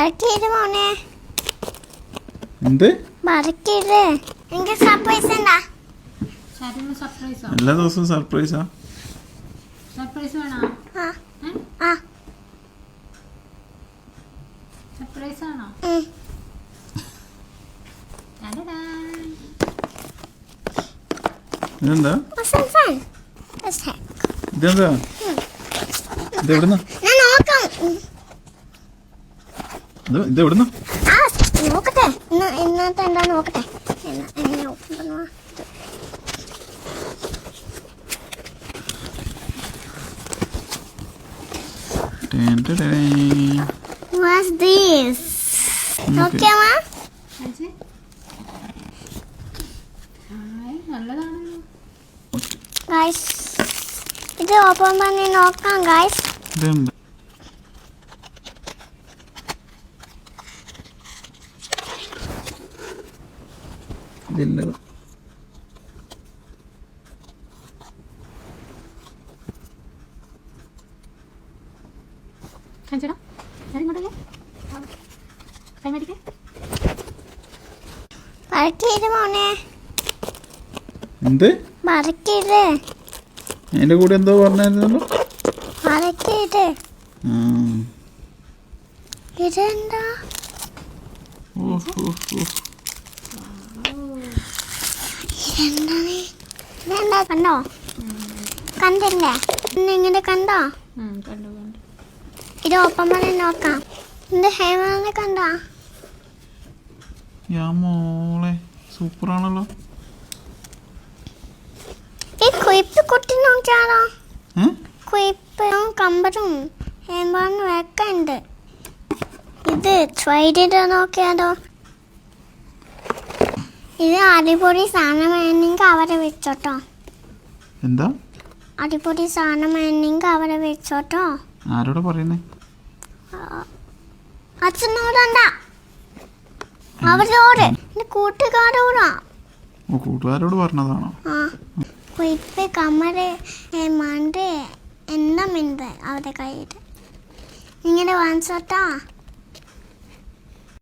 വരട്ടിയത് മോനെ. എന്ത് വരട്ടിയത് എനിക്ക് സർപ്രൈസ് ഉണ്ടാ. എല്ലാ ദിവസവും സർപ്രൈസാ? സർപ്രൈസ് വേണോ? ആ സർപ്രൈസ് ആണോ? ഇതെന്താ? ഇതെന്താ? ഇതെവിടുന്ന? ഇതെവിടുന്ന? നോക്കട്ടെ ഇന്നത്തെ എന്താ നോക്കട്ടെ. What's this? Okay, ma? നല്ലതാണല്ലോ. Guys, ഇത് ഓപ്പൺ பண்ணி നോക്കാം guys. ഇതെന്താ? ഇതില്ല. കാണിച്ചോടാ. ഇങ്ങോട്ടല്ലേ കൈമാറ്റിക്കേ. വരട്ടിയത് മോനെ. എന്ത് വരട്ടിയത്? അതിന്റെ കൂടെ എന്തോ പറഞ്ഞായിരുന്നല്ലോ. വരട്ടിയത് ഇതെന്താ? ഇതെന്താ കണ്ടോ? കണ്ടില്ലേ? ഇങ്ങനെ കണ്ടോ? കണ്ടു കണ്ടു. ഇത് ഓപ്പൺ பண்ணி നോക്കാം. ഇത് ഹേമാനെ കണ്ടോ? മോളെ സൂപ്പറാണല്ലോ. ഈ കുയിപ്പ് കുട്ടി നോക്കിയാലോ? കുയിപ്പും കമ്പറും ഹേമാനും ഒക്കെ ഉണ്ട്. ഇത് ട്രൈ ചെയ്ത് നോക്കിയാലോ? ഇത് അടിപൊളി സാധനം വേണമെങ്കിൽ അവരെ വെച്ചോട്ടോ. എന്താ അടിപൊളി സാധനം വേണമെങ്കിൽ അവരെ വെച്ചോട്ടോ. ആരോടാ പറയുന്നേ? അച്ഛനോടണ്ട, അവരോട്, എന്റെ കൂട്ടുകാരോടാ. കൂട്ടുകാരോട് പറഞ്ഞതാണോ? കുയിപ്പ് കമ്മറ് മണ്ട് എല്ലാം ഉണ്ട് അവരുടെ കയ്യിൽ. ഇങ്ങനെ വാങ്ങിച്ചോട്ടോ.